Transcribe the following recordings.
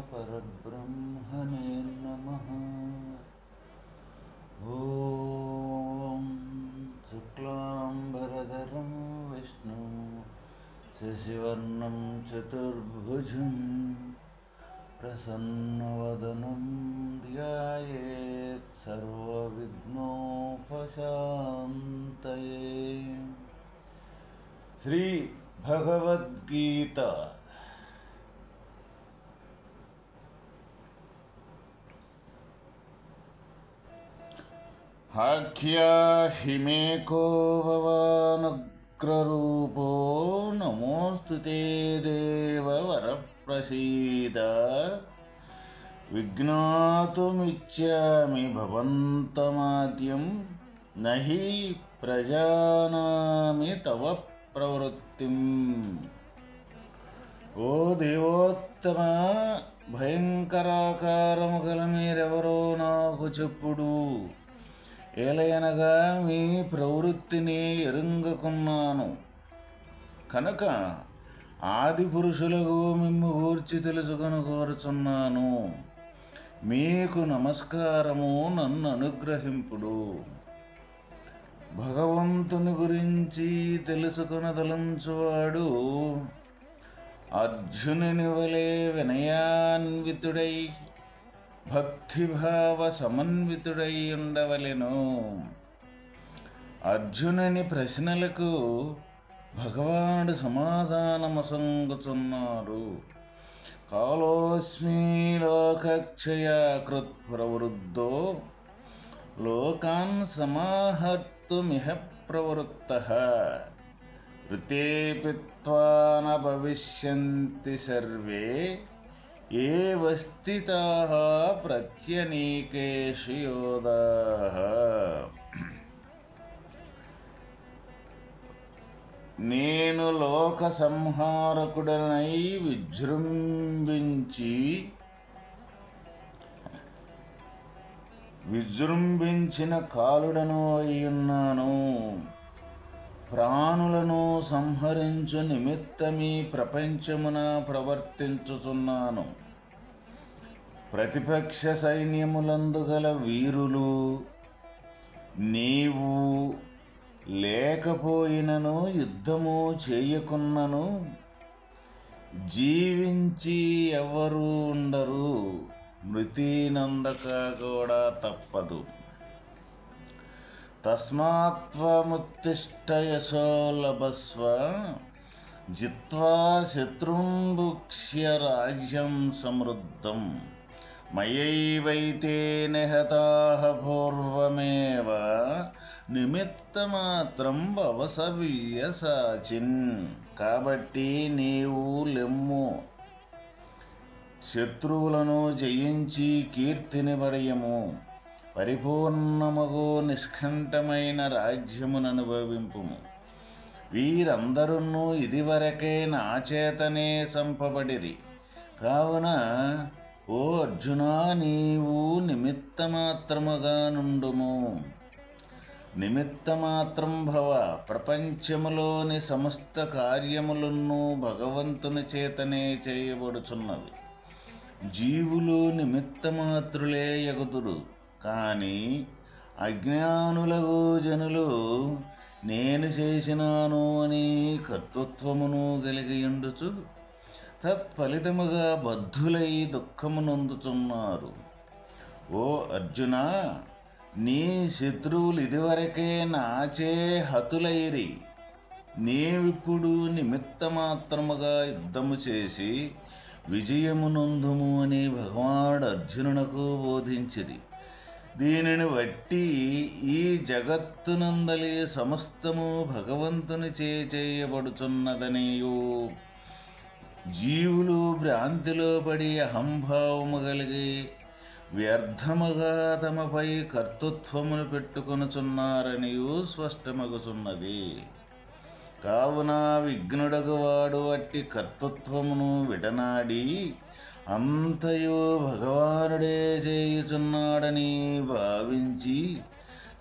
పరబ్రహ్మణే నమః. ఓం శుక్లాంబరధరం విష్ణుం శశివర్ణం చతుర్భుజం ప్రసన్నవదనం ధ్యాయేత్ సర్వవిఘ్నోపశాంతయే. శ్రీ భగవద్గీత ఆఖ్యాహి కో భవానుగ్రరూపో నమోస్తుతే దేవ వరప్రసీద. విజ్ఞాతుమిచ్చామి భవంతమాద్యం నహి ప్రజానామి తవ ప్రవృత్తిం. ఓ దేవోత్తమ, భయంకరాకారము గల మీరెవరో నాకు చెప్పుడు. ఏలయనగా మీ ప్రవృత్తిని ఎరుంగకున్నాను కనుక ఆది పురుషులకు మిమ్ము గూర్చి తెలుసుకొని కోరుచున్నాను. మీకు నమస్కారము, నన్ను అనుగ్రహింపుడు. భగవంతుని గురించి తెలుసుకొనదలంచువాడు అర్జునుని వలె వినయాన్వితుడై భక్తిభావ సమన్వితుడై ఉండవలెను. అర్జునుని ప్రశ్నలకు భగవానుడు సమాధానమసంగుచున్నారు. కాలోస్మి లోకక్షయకృత్ ప్రవృద్ధో లోకాన్ సమాహర్తుమిహ ప్రవృత్తః. ఋతేపి త్వాన భవిష్యంతి సర్వే ఏవ స్థితాః ప్రత్యనీకేషు యోధాః. నేను లోక సంహారకుడనై విజృంభించిన కాలుడను అయ్యున్నాను. ప్రాణులను సంహరించు నిమిత్తమీ ప్రపంచమున ప్రవర్తించుచున్నాను. ప్రతిపక్ష సైన్యములందు గల వీరులు నీవు లేకపోయినను యుద్ధము చేయకున్నను జీవించి ఎవరు ఉండరు. మృతినందక కూడా తప్పదు. తస్మాత్త్వముత్తిష్ఠ యశో లభస్వ జిత్వా శత్రున్ భుక్ష్య రాజ్యం సమృద్ధం. మయైవైతే నిహతాః పూర్వమేవ నిమిత్తమాత్రం భవ సవ్యసాచిన్. కాబట్టి నీవు లెమ్ము, శత్రువులను జయించి కీర్తిని పడయము, పరిపూర్ణమగు నిష్కంఠమైన రాజ్యమును అనుభవింపుము. వీరందరూ ఇదివరకే నా చేతనే సంపబడిరి. కావున ఓ అర్జునా, నీవు నిమిత్తమాత్రముగా నుండుము. నిమిత్తమాత్రం భవ. ప్రపంచములోని సమస్త కార్యములను భగవంతుని చేతనే చేయబడుచున్నవి. జీవులు నిమిత్తమాత్రులే యగుదురు. కానీ అజ్ఞానులకు జనులు నేను చేసినాను అని కర్తృత్వమును కలిగియుండుచు తత్ఫలితముగా బద్ధులై దుఃఖమునొందుచున్నారు. ఓ అర్జున, నీ శత్రువులు ఇదివరకే నాచే హతులైరి. నీవిప్పుడు నిమిత్తమాత్రముగా యుద్ధము చేసి విజయమునొందుము అని భగవానుడు అర్జునునకు బోధించిరి. దీనిని బట్టి ఈ జగత్తునందలి సమస్తము భగవంతుని చేయబడుచున్నదనియు జీవులు భ్రాంతిలో పడి అహంభావము కలిగి వ్యర్థముగా తమపై కర్తృత్వమును పెట్టుకొనుచున్నారనియు స్పష్టమగుచున్నది. కావున విఘ్నుడగువాడు అట్టి కర్తృత్వమును విడనాడి అంతయు భగవానుడే చేయుచున్నాడని భావించి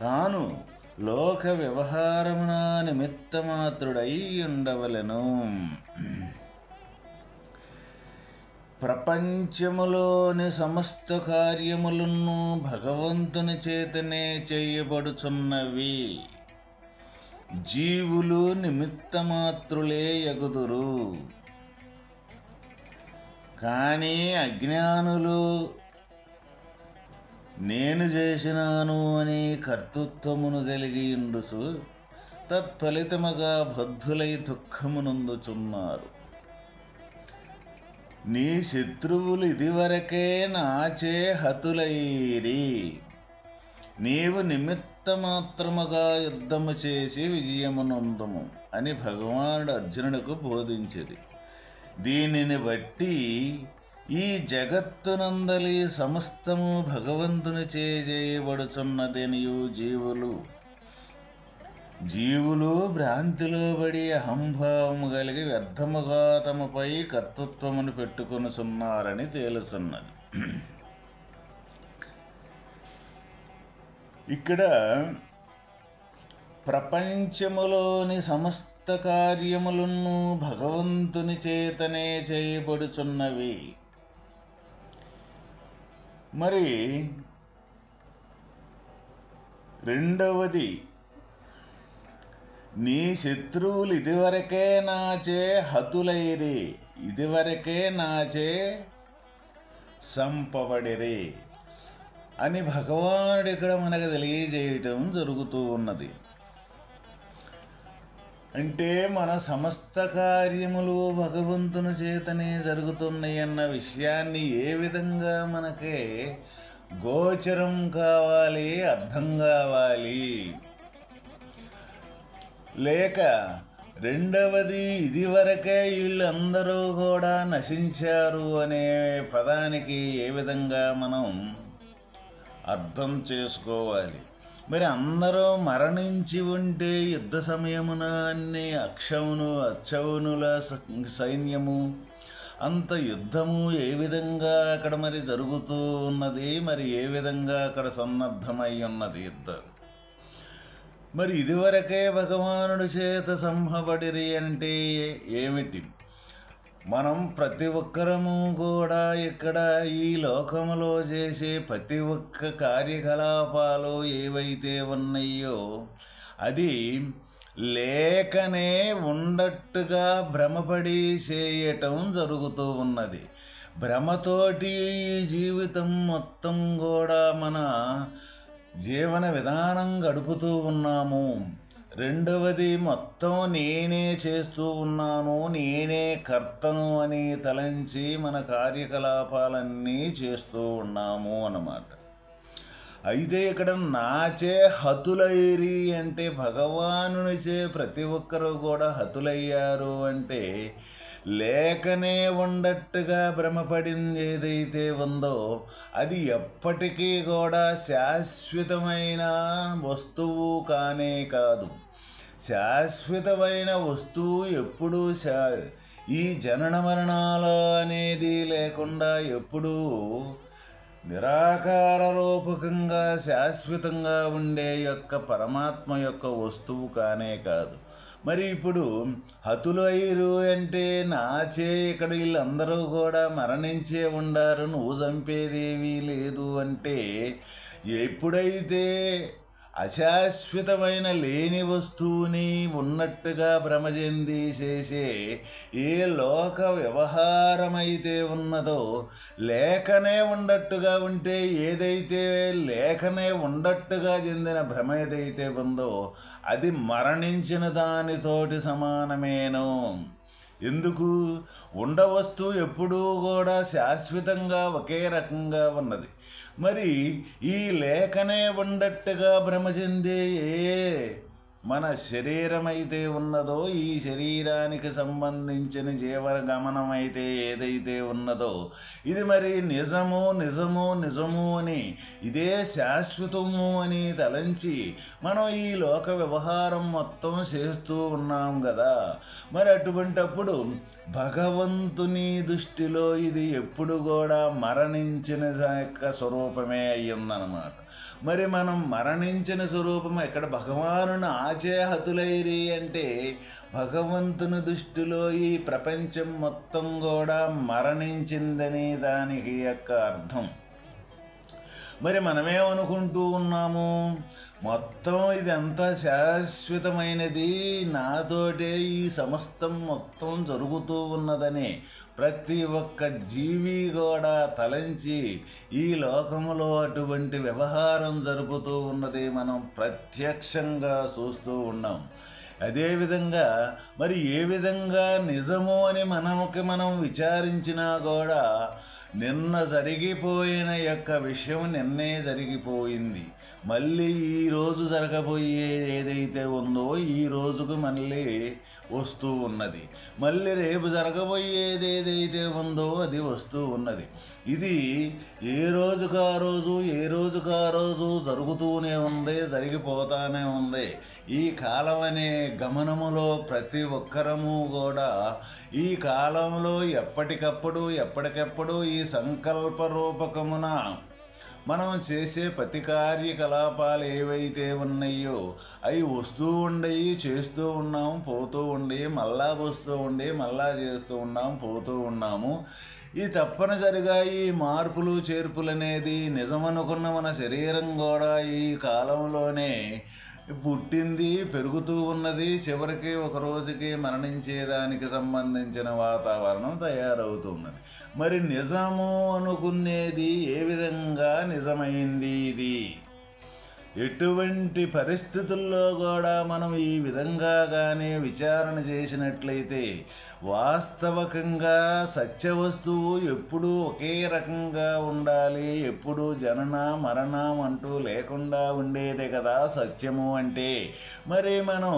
తాను లోక వ్యవహారమున నిమిత్తమాత్రుడై ఉండవలెను. ప్రపంచములోని సమస్త కార్యములను భగవంతుని చేతనే చేయబడుచున్నవి. జీవులు నిమిత్తమాత్రులే యగుదురు. కానీ అజ్ఞానులు నేను చేసినాను అని కర్తృత్వమును కలిగి ఉండుచు తత్ఫలితముగా బద్ధులై దుఃఖమునందుచున్నారు. నీ శత్రువులు ఇదివరకే నాచే హతులైరి. నీవు నిమిత్తమాత్రముగా యుద్ధము చేసి విజయమునందుము అని భగవానుడు అర్జునుడికి బోధించింది. దీనిని బట్టి ఈ జగత్తునందలి సమస్తము భగవంతుని చేయబడుచున్నదనియు జీవులు భ్రాంతిలో పడి అహంభావము కలిగి వ్యర్థముగా తమపై కర్తృత్వమును పెట్టుకొనుచున్నారని తేలుచున్నది. ఇక్కడ ప్రపంచములోని సమస్త కార్యములను భగవంతుని చేతనే చేయబడుచున్నవి. మరి రెండవది, నీ శత్రువులు ఇదివరకే నాచే హతులైరి, ఇదివరకే నాచే సంపబడిరి అని భగవానుడు ఇక్కడ మనకు తెలియజేయటం జరుగుతూ ఉన్నది. అంటే మన సమస్త కార్యములు భగవంతుని చేతనే జరుగుతున్నాయి అన్న విషయాన్ని ఏ విధంగా మనకే గోచరం కావాలి, అర్థం కావాలి. లేక రెండవది, ఇదివరకే వీళ్ళందరూ కూడా నశించారు అనే పదానికి ఏ విధంగా మనం అర్థం చేసుకోవాలి. మరి అందరూ మరణించి ఉంటే యుద్ధ సమయమున అన్ని అక్షౌనుల సైన్యము అంత యుద్ధము ఏ విధంగా అక్కడ మరి జరుగుతూ ఉన్నది, మరి ఏ విధంగా అక్కడ సన్నద్ధమై ఉన్నది యుద్ధం. మరి ఇదివరకే భగవానుడి చేత సంహబడిరి అంటే ఏమిటి? మనం ప్రతి ఒక్కరము కూడా ఇక్కడ ఈ లోకములో చేసే ప్రతి ఒక్క కార్యకలాపాలు ఏవైతే ఉన్నాయో అది లేకనే ఉండట్టుగా భ్రమపడి చేయటం జరుగుతూ ఉన్నది. భ్రమతోటి జీవితం మొత్తం కూడా మన జీవన విధానం గడుపుతూ ఉన్నాము. రెండవది, మొత్తం నేనే చేస్తూ ఉన్నాను, నేనే కర్తను అని తలంచి మన కార్యకలాపాలన్నీ చేస్తూ ఉన్నాము అన్నమాట. అయితే ఇక్కడ నాచే హతులైరి అంటే భగవానునిచే ప్రతి ఒక్కరూ కూడా హతులయ్యారు అంటే లేకనే ఉండట్టుగా భ్రమపడింది ఏదైతే ఉందో అది ఎప్పటికీ కూడా శాశ్వతమైన వస్తువు కానే కాదు. శాశ్వతమైన వస్తువు ఎప్పుడూ ఈ జనన మరణాలు అనేది లేకుండా ఎప్పుడూ నిరాకార రూపకంగా శాశ్వతంగా ఉండే యొక్క పరమాత్మ యొక్క వస్తువు కానే కాదు. మరి ఇప్పుడు హతులైరు అంటే నాచే ఇక్కడ వీళ్ళందరూ కూడా మరణించే ఉండారు, నువ్వు చంపేదేమీ లేదు అంటే ఎప్పుడైతే అశాశ్వతమైన లేని వస్తువుని ఉన్నట్టుగా భ్రమ చెంది చేసే ఏ లోక వ్యవహారమైతే ఉన్నదో లేకనే ఉండట్టుగా ఉంటే ఏదైతే లేకనే ఉండట్టుగా చెందిన భ్రమ ఏదైతే ఉందో అది మరణించిన దానితోటి సమానమేను. ఎందుకు? ఉండవస్తువు ఎప్పుడూ కూడా శాశ్వతంగా ఒకే రకంగా ఉన్నది. మరి ఈ లేకనే ఉండట్టుగా భ్రమ చెందే మన శరీరం అయితే ఉన్నదో ఈ శరీరానికి సంబంధించిన జీవన గమనం అయితే ఏదైతే ఉన్నదో ఇది మరి నిజము నిజము నిజము అని ఇదే శాశ్వతము అని తలంచి మనం ఈ లోక వ్యవహారం మొత్తం చేస్తూ ఉన్నాం కదా. మరి అటువంటప్పుడు భగవంతుని దృష్టిలో ఇది ఎప్పుడు కూడా మరణించిన యొక్క స్వరూపమే అయ్యిందనమాట. మరి మనం మరణించిన స్వరూపం ఎక్కడ భగవానుని ఆచేహతులైరి అంటే భగవంతుని దృష్టిలో ఈ ప్రపంచం మొత్తం కూడా మరణించిందని దానికి యొక్క అర్థం. మరి మనమేమనుకుంటూ ఉన్నాము, మొత్తం ఇదంతా శాశ్వతమైనది, నాతోటే ఈ సమస్తం మొత్తం జరుగుతూ ఉన్నదని ప్రతి ఒక్క జీవి కూడా తలంచి ఈ లోకములో అటువంటి వ్యవహారం జరుగుతూ ఉన్నది మనం ప్రత్యక్షంగా చూస్తూ ఉన్నాం. అదేవిధంగా మరి ఏ విధంగా నిజము అని మనం విచారించినా కూడా నిన్న జరిగిపోయిన యొక్క విషయం నిన్నే జరిగిపోయింది. మళ్ళీ ఈరోజు జరగబోయేది ఏదైతే ఉందో ఈ రోజుకు మళ్ళీ వస్తూ ఉన్నది. మళ్ళీ రేపు జరగబోయేది ఏదైతే ఉందో అది వస్తూ ఉన్నది. ఇది ఏ రోజుకు ఆ రోజు జరుగుతూనే ఉంది, జరిగిపోతానే ఉంది. ఈ కాలం అనే గమనములో ప్రతి ఒక్కరము కూడా ఈ కాలంలో ఎప్పటికప్పుడు ఈ సంకల్ప రూపకమున మనం చేసే ప్రతి కార్యకలాపాలు ఏవైతే ఉన్నాయో అవి వస్తూ ఉండయి, చేస్తూ ఉన్నాం, పోతూ ఉండి, మళ్ళా వస్తూ ఉండి, మళ్ళా చేస్తూ ఉన్నాం, పోతూ ఉన్నాము. ఈ తప్పనిసరిగా ఈ మార్పులు చేర్పులు అనేది నిజమనుకున్న మన శరీరం కూడా ఈ కాలంలోనే పుట్టింది, పెరుగుతూ ఉన్నది, చివరికి ఒక రోజుకి మరణించేదానికి సంబంధించిన వాతావరణం తయారవుతున్నది. మరి నిజము అనుకునేది ఏ విధంగా నిజమైంది? ఇది ఎటువంటి పరిస్థితుల్లో కూడా మనం ఈ విధంగా కానీ విచారణ చేసినట్లయితే వాస్తవకంగా సత్య వస్తువు ఎప్పుడూ ఒకే రకంగా ఉండాలి, ఎప్పుడూ జనన మరణం అంటూ లేకుండా ఉండేదే కదా సత్యము అంటే. మరి మనం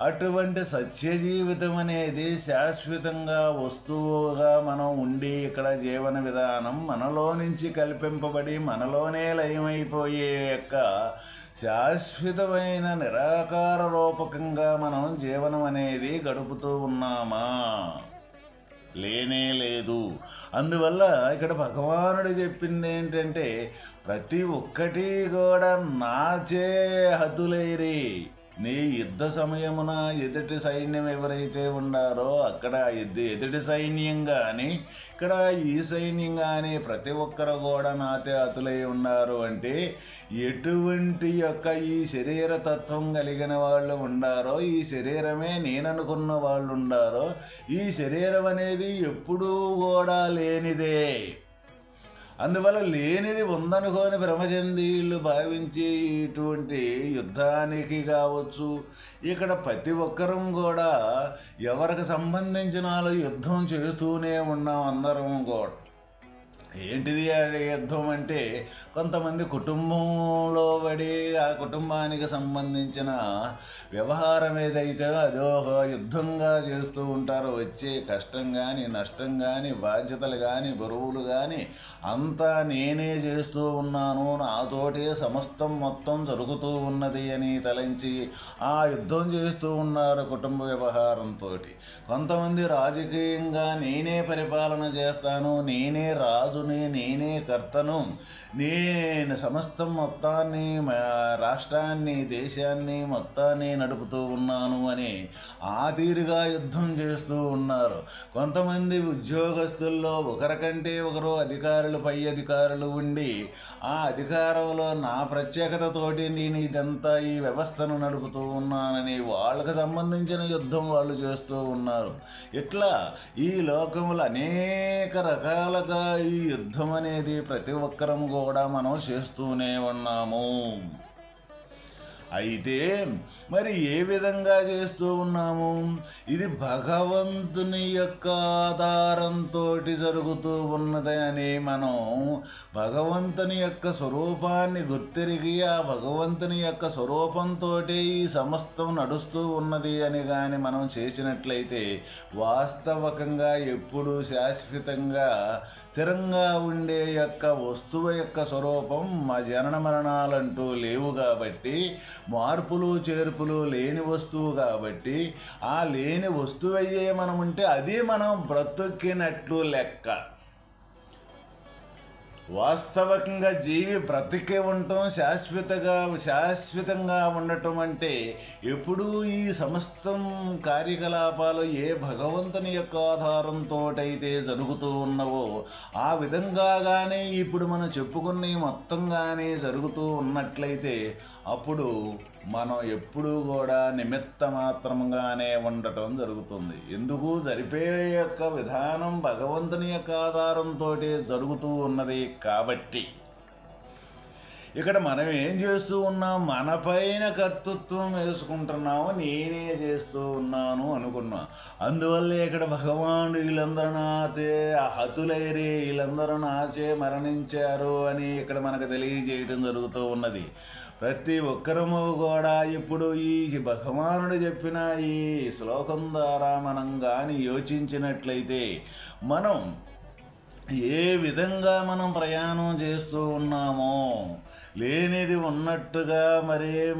అటువంటి సత్య జీవితం అనేది శాశ్వతంగా వస్తువుగా మనం ఉండి ఇక్కడ జీవన విధానం మనలో నుంచి కల్పింపబడి మనలోనే లయమైపోయే యొక్క శాశ్వతమైన నిరాకార రూపకంగా మనం జీవనం అనేది గడుపుతూ ఉన్నామా? లేనే లేదు. అందువల్ల ఇక్కడ భగవానుడు చెప్పింది ఏంటంటే ప్రతి ఒక్కటి కూడా నాచే హతులైరి. నీ యుద్ధ సమయమున ఎదుటి సైన్యం ఎవరైతే ఉన్నారో అక్కడ ఎదుటి సైన్యం కానీ ఇక్కడ ఈ సైన్యం కానీ ప్రతి ఒక్కరు కూడా నాతే అతులై ఉన్నారు అంటే ఎటువంటి యొక్క ఈ శరీర తత్వం కలిగిన వాళ్ళు ఉండారో, ఈ శరీరమే నేననుకున్న వాళ్ళు ఉండారో, ఈ శరీరం అనేది ఎప్పుడూ కూడా లేనిదే. అందువల్ల లేనిది ఉందనుకోని భ్రమచందీళ్ళు భావించి ఇటువంటి యుద్ధానికి కావచ్చు ఇక్కడ ప్రతి ఒక్కరం కూడా ఎవరికి సంబంధించిన యుద్ధం చేస్తూనే ఉన్నాం అందరం కూడా. ఏంటిది యుద్ధం అంటే కొంతమంది కుటుంబంలో పడి ఆ కుటుంబానికి సంబంధించిన వ్యవహారం ఏదైతే అదో యుద్ధంగా చేస్తూ ఉంటారో వచ్చే కష్టం కానీ నష్టం కానీ బాధ్యతలు కానీ బరువులు కానీ అంతా నేనే చేస్తూ ఉన్నాను, నాతోటే సమస్తం మొత్తం జరుగుతూ ఉన్నది అని తలంచి ఆ యుద్ధం చేస్తూ ఉన్నారు కుటుంబ వ్యవహారంతో. కొంతమంది రాజకీయంగా నేనే పరిపాలన చేస్తాను, నేనే రాజు, నేనే కర్తను, నేను సమస్తం మొత్తాన్ని రాష్ట్రాన్ని దేశాన్ని మొత్తాన్ని నడుపుతూ ఉన్నాను అని ఆ తీరుగా యుద్ధం చేస్తూ ఉన్నారు. కొంతమంది ఉద్యోగస్తుల్లో ఒకరికంటే ఒకరు అధికారులు పై అధికారులు ఉండి ఆ అధికారంలో నా ప్రత్యేకతతోటి నేను ఇదంతా ఈ వ్యవస్థను నడుపుతూ ఉన్నానని వాళ్ళకు సంబంధించిన యుద్ధం వాళ్ళు చేస్తూ ఉన్నారు. ఇట్లా ఈ లోకములు అనేక రకాలుగా ఈ యుద్ధం అనేది ప్రతి ఒక్కరం కూడా మనం చేస్తూనే ఉన్నాము. అయితే మరి ఏ విధంగా చేస్తూ ఉన్నాము? ఇది భగవంతుని యొక్క ఆధారంతో జరుగుతూ ఉన్నది అని మనం భగవంతుని యొక్క స్వరూపాన్ని గుర్తిరిగి ఆ భగవంతుని యొక్క స్వరూపంతో ఈ సమస్తం నడుస్తూ ఉన్నది అని కానీ మనం చేసినట్లయితే వాస్తవకంగా ఎప్పుడు శాశ్వతంగా స్థిరంగా ఉండే యొక్క వస్తువు యొక్క స్వరూపం మా జనన మరణాలంటూ లేవు కాబట్టి మార్పులు చేర్పులు లేని వస్తువు కాబట్టి ఆ లేని వస్తువు అయ్యే మనం ఉంటే అది మనం బ్రతుకినట్లు లెక్క. వాస్తవికంగా జీవి బ్రతికే ఉండటం, శాశ్వతంగా ఉండటం అంటే ఎప్పుడూ ఈ సమస్తం కార్యకలాపాలు ఏ భగవంతుని యొక్క ఆధారంతో అయితే జరుగుతూ ఉన్నవో ఆ విధంగా కానీ ఇప్పుడు మనం చెప్పుకుని మొత్తంగానే జరుగుతూ ఉన్నట్లయితే అప్పుడు మనం ఎప్పుడూ కూడా నిమిత్త మాత్రంగానే ఉండటం జరుగుతుంది. ఎందుకు జరిపే యొక్క విధానం భగవంతుని యొక్క ఆధారంతో జరుగుతూ ఉన్నది కాబట్టి. ఇక్కడ మనం ఏం చేస్తూ ఉన్నాం, మన పైన కర్తృత్వం వేసుకుంటున్నాము, నేనే చేస్తూ ఉన్నాను అనుకున్నాం. అందువల్ల ఇక్కడ భగవానుడు వీళ్ళందరూ నాచే హతులైరే, వీళ్ళందరూ నాచే మరణించారు అని ఇక్కడ మనకు తెలియజేయటం జరుగుతూ ఉన్నది. ప్రతి ఒక్కరము కూడా ఇప్పుడు ఈ భగవానుడు చెప్పిన ఈ శ్లోకం ద్వారా మనం కానీ యోచించినట్లయితే మనం ఏ విధంగా మనం ప్రయాణం చేస్తూ ఉన్నామో, లేనిది ఉన్నట్టుగా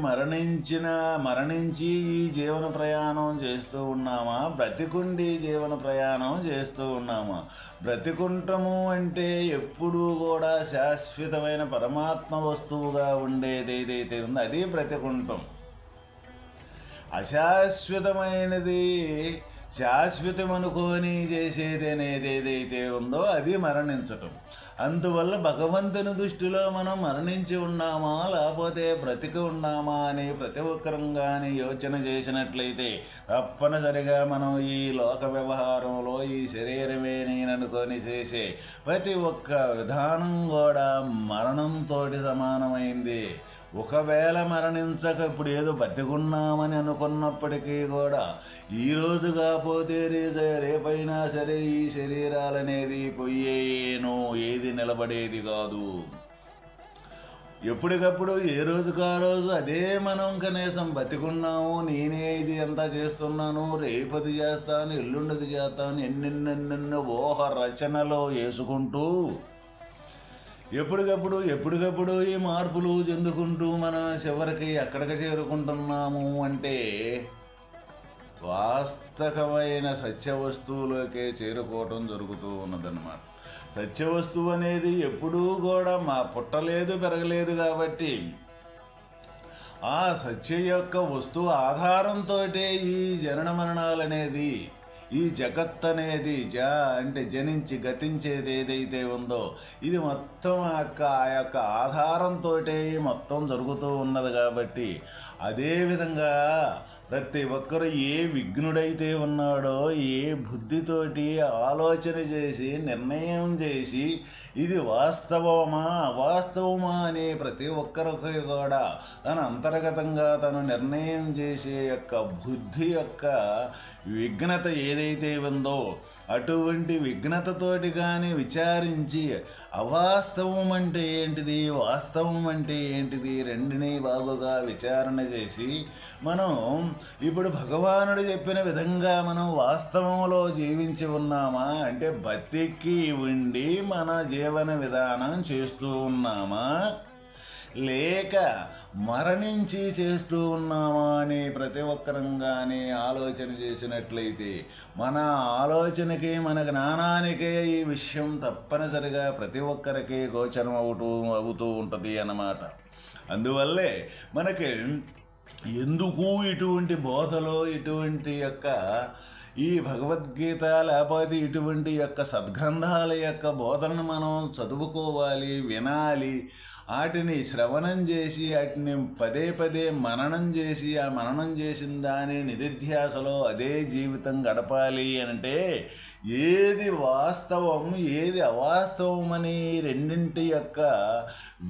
మరణించి ఈ జీవన ప్రయాణం చేస్తూ ఉన్నామా, బ్రతికుండి జీవన ప్రయాణం చేస్తూ ఉన్నామా? బ్రతికుంటము అంటే ఎప్పుడూ కూడా శాశ్వతమైన పరమాత్మ వస్తువుగా ఉండేది ఏదైతే ఉందో అది బ్రతికుంటాం. అశాశ్వతమైనది శాశ్వతం అనుకొని చేసేది అనేది ఏదైతే ఉందో అది మరణించటం. అందువల్ల భగవంతుని దృష్టిలో మనం మరణించి ఉన్నామా లేకపోతే బ్రతికి ఉన్నామా అని ప్రతి ఒక్కరంగానే యోచన చేసినట్లయితే తప్పనిసరిగా మనం ఈ లోక వ్యవహారంలో ఈ శరీరమే నేననుకొని చేసే ప్రతి ఒక్క విధానం కూడా మరణంతో సమానమైంది. ఒకవేళ మరణించక ఇప్పుడు ఏదో బతికున్నామని అనుకున్నప్పటికీ కూడా ఈరోజు కాకపోతే రేపైనా సరే ఈ శరీరాలనేది పోయేను, ఏది నిలబడేది కాదు. ఎప్పటికప్పుడు ఏ రోజుకు ఆ రోజు అదే మనం కనీసం బతికున్నాము, నేనే ఇది అంతా చేస్తున్నాను, రేపది చేస్తాను, ఎల్లుండిది చేస్తాను, ఎన్నెన్నెన్నెన్నో ఊహ రచనలో వేసుకుంటూ ఎప్పటికప్పుడు ఈ మార్పులు చెందుకుంటూ మనం చివరికి ఎక్కడికి చేరుకుంటున్నాము అంటే వాస్తవమైన సత్య వస్తువులోకే చేరుకోవటం జరుగుతూ ఉన్నదన్నమాట. సత్య వస్తువు అనేది ఎప్పుడూ కూడా పుట్టలేదు, పెరగలేదు కాబట్టి ఆ సత్య యొక్క వస్తువు ఆధారంతో ఈ జనన మరణాలు అనేది, ఈ జగత్ అనేది అంటే జనించి గతించేది ఏదైతే ఉందో ఇది మొత్తం ఆ యొక్క ఆధారంతో మొత్తం జరుగుతూ ఉన్నది కాబట్టి అదేవిధంగా ప్రతి ఒక్కరు ఏ విఘ్నుడైతే ఉన్నాడో ఏ బుద్ధితోటి ఆలోచన చేసి నిర్ణయం చేసి ఇది వాస్తవమా అవాస్తవమా అని ప్రతి ఒక్కరికి కూడా తన అంతర్గతంగా తను నిర్ణయం చేసే యొక్క బుద్ధి యొక్క విఘ్నత ఏదైతే ఉందో అటువంటి విఘ్నతతోటి కానీ విచారించి అవాస్తవం అంటే ఏంటిది, వాస్తవం అంటే ఏంటిది రెండిని బాగుగా విచారణ చేసి మనం ఇప్పుడు భగవానుడు చెప్పిన విధంగా మనం వాస్తవంలో జీవించి ఉన్నామా అంటే బతికి ఉండి మన జీవన విధానం చేస్తూ ఉన్నామా లేక మరణించి చేస్తూ ఉన్నామా అని ప్రతి ఒక్కరంగానే ఆలోచన చేసినట్లయితే మన ఆలోచనకి మన జ్ఞానానికే ఈ విషయం తప్పనిసరిగా ప్రతి ఒక్కరికి గోచరం అవుతూ ఉంటుంది అన్నమాట. అందువల్లే మనకి ఎందుకు ఇటువంటి బోధలో ఇటువంటి యొక్క ఈ భగవద్గీత లేకపోతే ఇటువంటి యొక్క సద్గ్రంథాల యొక్క బోధనను మనం చదువుకోవాలి, వినాలి, వాటిని శ్రవణం చేసి వాటిని పదే పదే మననం చేసి ఆ మననం చేసిన దాని నిధిధ్యాసలో అదే జీవితం గడపాలి అంటే ఏది వాస్తవం ఏది అవాస్తవం అని రెండింటి యొక్క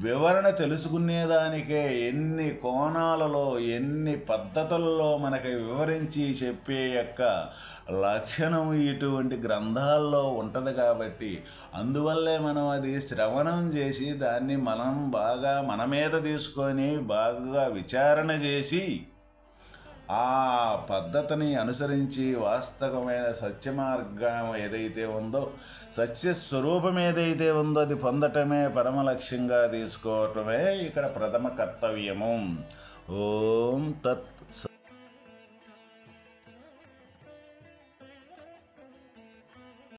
వివరణ తెలుసుకునేదానికే ఎన్ని కోణాలలో ఎన్ని పద్ధతులలో మనకి వివరించి చెప్పే యొక్క లక్షణం ఇటువంటి గ్రంథాల్లో ఉంటుంది కాబట్టి అందువల్లే మనం అది శ్రవణం చేసి దాన్ని మనం బాగా మన మీద తీసుకొని బాగా విచారణ చేసి ఆ పద్ధతిని అనుసరించి వాస్తవమైన సత్య మార్గం ఏదైతే ఉందో సత్యస్వరూపం ఏదైతే ఉందో అది పొందటమే పరమ లక్ష్యంగా తీసుకోవటమే ఇక్కడ ప్రథమ కర్తవ్యము. ఓం తత్